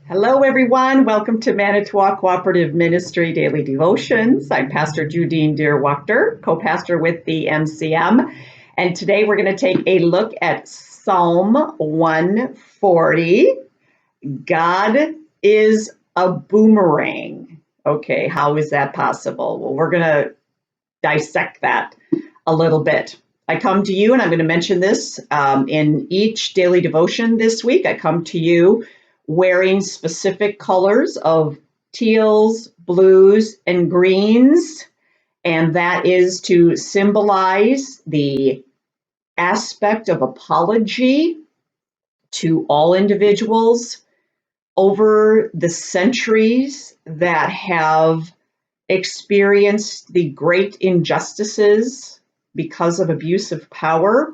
Hello, everyone. Welcome to Manitowoc Cooperative Ministry Daily Devotions. I'm Pastor Judine Duerwaechter, co-pastor with the MCM. And today we're going to take a look at Psalm 140. God is a boomerang. Okay, how is that possible? Well, we're going to dissect that a little bit. I come to you, and I'm going to mention this in each daily devotion this week. I come to you wearing specific colors of teals, blues, and greens, and that is to symbolize the aspect of apology to all individuals over the centuries that have experienced the great injustices because of abuse of power.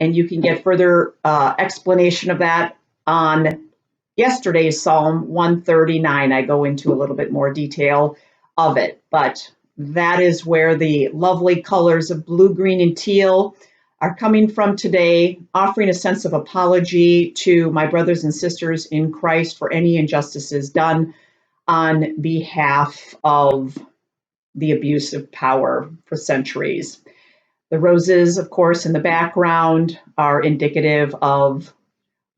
And you can get further explanation of that on yesterday's Psalm 139. I go into a little bit more detail of it, but that is where the lovely colors of blue, green, and teal are coming from today, offering a sense of apology to my brothers and sisters in Christ for any injustices done on behalf of the abuse of power for centuries. The roses, of course, in the background are indicative of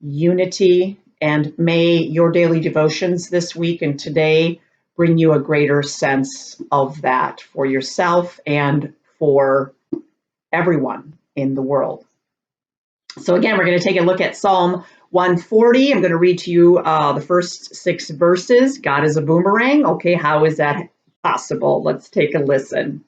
unity. And may your daily devotions this week and today bring you a greater sense of that for yourself and for everyone in the world. So again, we're going to take a look at Psalm 140. I'm going to read to you the first 6 verses. God is a boomerang. Okay, how is that possible? Let's take a listen.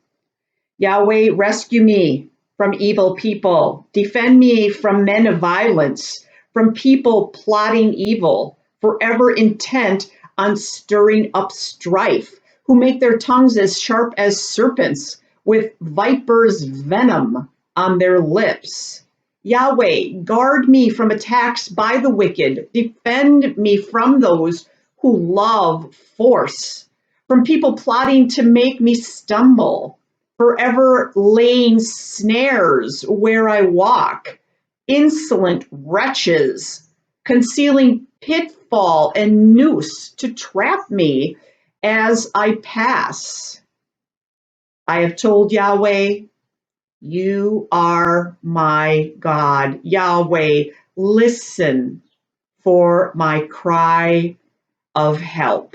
Yahweh, rescue me from evil people. Defend me from men of violence, from people plotting evil, forever intent on stirring up strife, who make their tongues as sharp as serpents, with vipers' venom on their lips. Yahweh, guard me from attacks by the wicked. Defend me from those who love force, from people plotting to make me stumble, forever laying snares where I walk. Insolent wretches, concealing pitfall and noose to trap me as I pass. I have told Yahweh, you are my God. Yahweh, listen for my cry of help.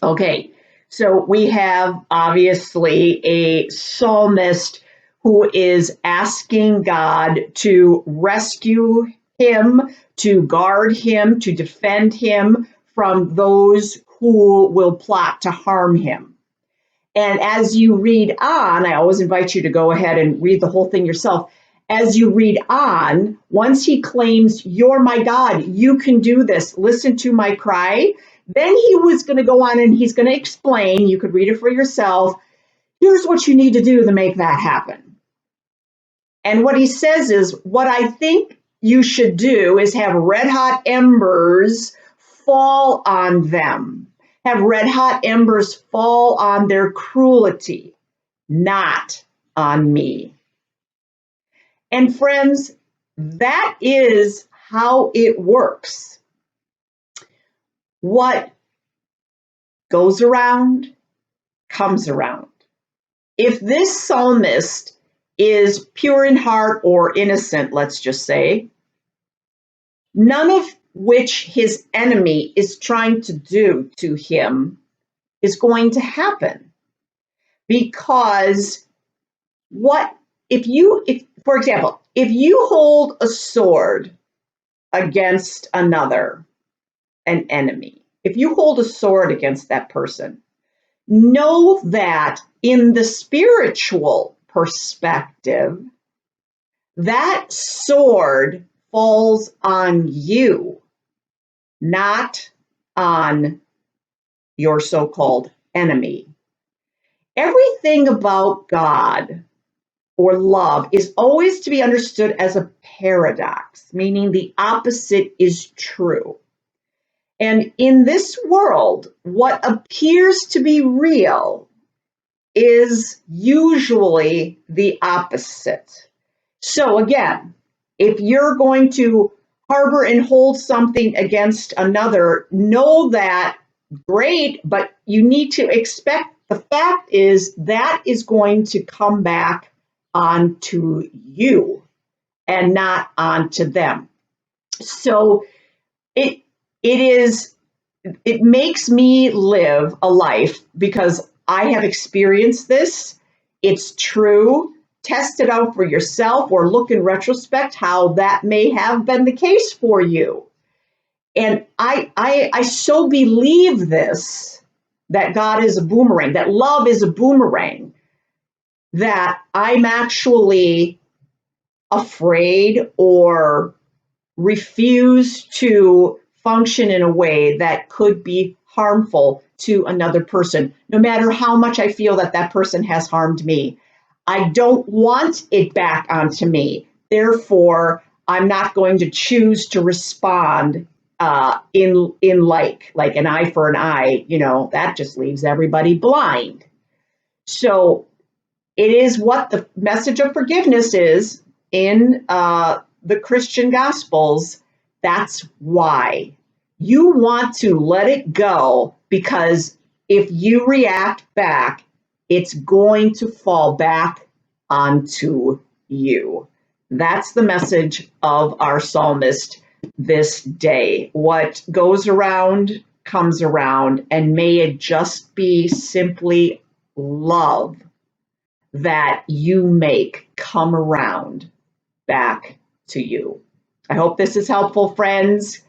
Okay, so we have obviously a psalmist who is asking God to rescue him, to guard him, to defend him from those who will plot to harm him. And as you read on, I always invite you to go ahead and read the whole thing yourself. As you read on, once he claims, you're my God, you can do this, listen to my cry, then he was going to go on and he's going to explain, you could read it for yourself, here's what you need to do to make that happen. And what he says is, what I think you should do is have red hot embers fall on them. Have red hot embers fall on their cruelty, not on me. And friends, that is how it works. What goes around comes around. If this psalmist is pure in heart or innocent, let's just say, none of which his enemy is trying to do to him is going to happen. Because for example, if you hold a sword against an enemy, if you hold a sword against that person, know that in the spiritual perspective, that sword falls on you, not on your so-called enemy. Everything about God or love is always to be understood as a paradox, meaning the opposite is true. And in this world, what appears to be real is usually the opposite. So again, if you're going to harbor and hold something against another, know that great, but you need to expect the fact is that is going to come back onto you and not onto them. So it makes me live a life because I have experienced this. It's true. Test it out for yourself or look in retrospect how that may have been the case for you. And I so believe this, that God is a boomerang, that love is a boomerang, that I'm actually afraid or refuse to function in a way that could be harmful to another person, no matter how much I feel that that person has harmed me. I don't want it back onto me. Therefore, I'm not going to choose to respond in like an eye for an eye. That just leaves everybody blind. So it is what the message of forgiveness is in the Christian Gospels. That's why you want to let it go, because if you react back, it's going to fall back onto you. That's the message of our psalmist this day. What goes around comes around, and may it just be simply love that you make come around back to you. I hope this is helpful, friends.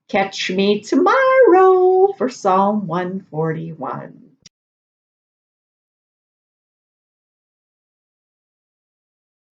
Catch me tomorrow for Psalm 141.